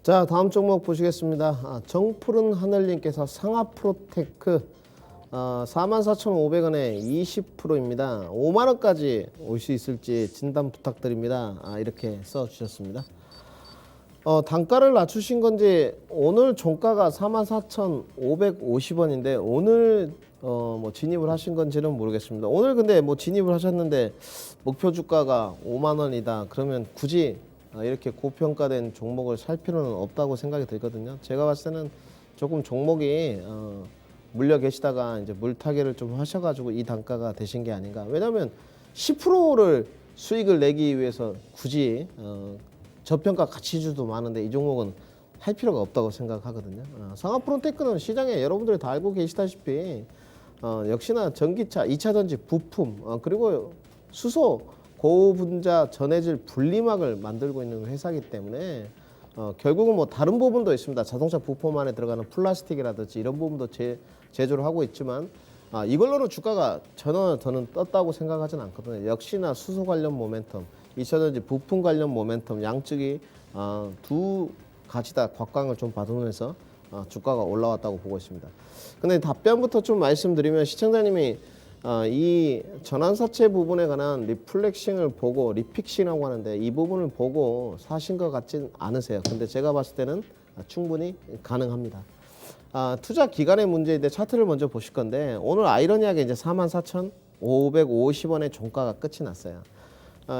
자, 다음 종목 보시겠습니다. 정푸른 하늘님께서 상하프로테크 44,500원에 20%입니다. 5만원까지 올 수 있을지 진단 부탁드립니다. 이렇게 써주셨습니다. 단가를 낮추신 건지 오늘 종가가 44,550원인데 오늘 뭐 진입을 하신 건지는 모르겠습니다. 오늘 근데 뭐 진입을 하셨는데 목표 주가가 5만원이다. 그러면 굳이 이렇게 고평가된 종목을 살 필요는 없다고 생각이 들거든요. 제가 봤을 때는 조금 종목이 물려 계시다가 이제 물타기를 좀 하셔가지고 이 단가가 되신 게 아닌가. 왜냐하면 10%를 수익을 내기 위해서 굳이 저평가 가치주도 많은데 이 종목은 할 필요가 없다고 생각하거든요. 상하프로테크는 시장에 여러분들이 다 알고 계시다시피 역시나 전기차, 2차전지 부품 그리고 수소 고분자 전해질 분리막을 만들고 있는 회사이기 때문에 결국은 뭐 다른 부분도 있습니다. 자동차 부품 안에 들어가는 플라스틱이라든지 이런 부분도 제조를 하고 있지만 이걸로는 주가가 전혀 저는 떴다고 생각하진 않거든요. 역시나 수소 관련 모멘텀, 2차전지 부품 관련 모멘텀 양측이 두 가지 다 곽광을 좀 받으면서 주가가 올라왔다고 보고 있습니다. 근데 답변부터 좀 말씀드리면 시청자님이 이 전환사채 부분에 관한 리플렉싱을 보고 리픽싱이라고 하는데 이 부분을 보고 사신 것 같진 않으세요. 근데 제가 봤을 때는 충분히 가능합니다. 투자 기간의 문제인데 차트를 먼저 보실 건데 오늘 아이러니하게 이제 44,550원의 종가가 끝이 났어요.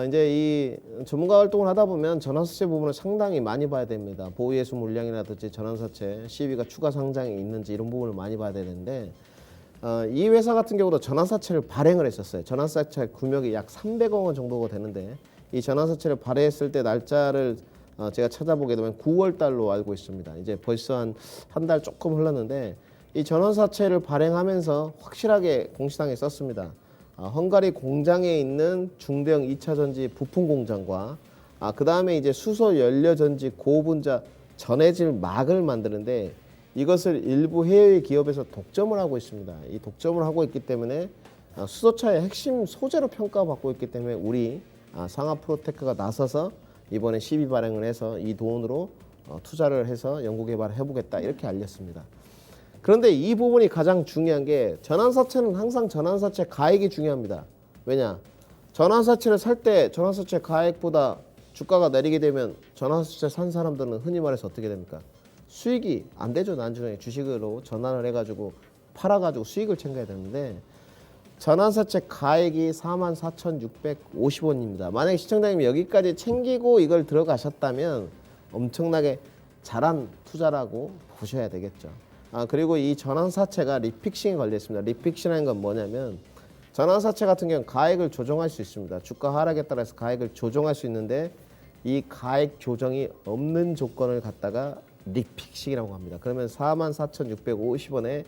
이제 이 전문가 활동을 하다 보면 전환사채 부분을 상당히 많이 봐야 됩니다. 보유예수 물량이라든지 전환사채 시비가 추가 상장이 있는지 이런 부분을 많이 봐야 되는데 이 회사 같은 경우도 전환사채를 발행을 했었어요. 전환사채 금액이 약 300억 원 정도가 되는데 이 전환사채를 발행했을 때 날짜를 제가 찾아보게 되면 9월 달로 알고 있습니다. 이제 벌써 한 달 조금 흘렀는데 이 전환사채를 발행하면서 확실하게 공시당에 썼습니다. 헝가리 공장에 있는 중대형 2차전지 부품 공장과 그 다음에 이제 수소 연료전지 고분자 전해질 막을 만드는데 이것을 일부 해외 기업에서 독점을 하고 있습니다. 이 독점을 하고 있기 때문에 수소차의 핵심 소재로 평가받고 있기 때문에 우리 상하프로테크가 나서서 이번에 시비 발행을 해서 이 돈으로 투자를 해서 연구개발을 해보겠다 이렇게 알렸습니다. 그런데 이 부분이 가장 중요한 게 전환사채는 항상 전환사채 가액이 중요합니다. 왜냐? 전환사채를 살 때 전환사채 가액보다 주가가 내리게 되면 전환사채 산 사람들은 흔히 말해서 어떻게 됩니까? 수익이 안 되죠. 나중에 주식으로 전환을 해가지고 팔아가지고 수익을 챙겨야 되는데 전환사채 가액이 44,650원입니다. 만약에 시청자님이 여기까지 챙기고 이걸 들어가셨다면 엄청나게 잘한 투자라고 보셔야 되겠죠. 그리고 이 전환사채가 리픽싱에 걸려 있습니다. 리픽싱이라는 건 뭐냐면 전환사채 같은 경우는 가액을 조정할 수 있습니다. 주가 하락에 따라서 가액을 조정할 수 있는데 이 가액 조정이 없는 조건을 갖다가 리픽싱이라고 합니다. 그러면 44,650원에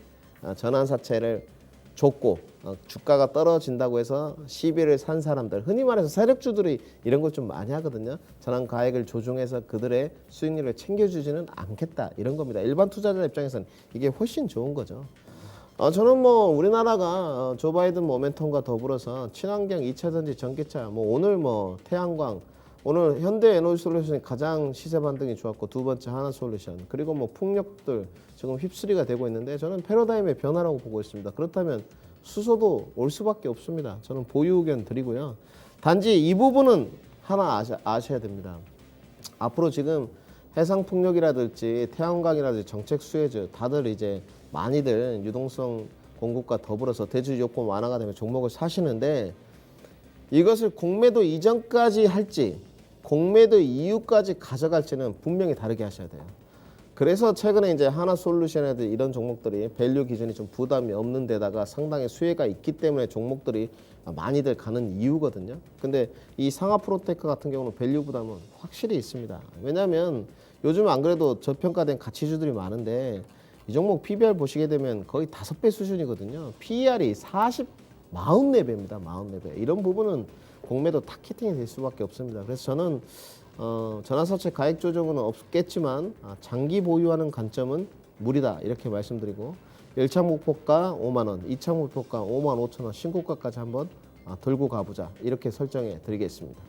전환사채를 줬고 주가가 떨어진다고 해서 시비를 산 사람들, 흔히 말해서 세력주들이 이런 걸 좀 많이 하거든요. 전환 가액을 조정해서 그들의 수익률을 챙겨주지는 않겠다 이런 겁니다. 일반 투자자 입장에서는 이게 훨씬 좋은 거죠. 저는 뭐 우리나라가 조 바이든 모멘텀과 더불어서 친환경 2차전지 전기차, 뭐 오늘 뭐 태양광, 오늘 현대에너지솔루션이 가장 시세 반등이 좋았고 두 번째 하나솔루션 그리고 뭐 풍력들 지금 휩쓸이가 되고 있는데 저는 패러다임의 변화라고 보고 있습니다. 그렇다면 수소도 올 수밖에 없습니다. 저는 보유 의견 드리고요. 단지 이 부분은 하나 아셔야 됩니다. 앞으로 지금 해상풍력이라든지 태양광이라든지 정책 수혜주 다들 이제 많이들 유동성 공급과 더불어서 대출 요건 완화가 되면 종목을 사시는데 이것을 공매도 이전까지 할지 공매도 이후까지 가져갈지는 분명히 다르게 하셔야 돼요. 그래서 최근에 이제 하나솔루션이라든지 이런 종목들이 밸류 기준이 좀 부담이 없는 데다가 상당히 수혜가 있기 때문에 종목들이 많이들 가는 이유거든요. 근데 이 상하프로테크 같은 경우는 밸류 부담은 확실히 있습니다. 왜냐하면 요즘 안 그래도 저평가된 가치주들이 많은데 이 종목 PBR 보시게 되면 거의 5배 수준이거든요. PER이 44배입니다. 44배. 이런 부분은 공매도 타겟팅이 될 수밖에 없습니다. 그래서 저는 전환사채 가액 조정은 없겠지만 장기 보유하는 관점은 무리다 이렇게 말씀드리고 1차 목표가 5만원, 2차 목표가 55,000원 신고가까지 한번 들고 가보자 이렇게 설정해 드리겠습니다.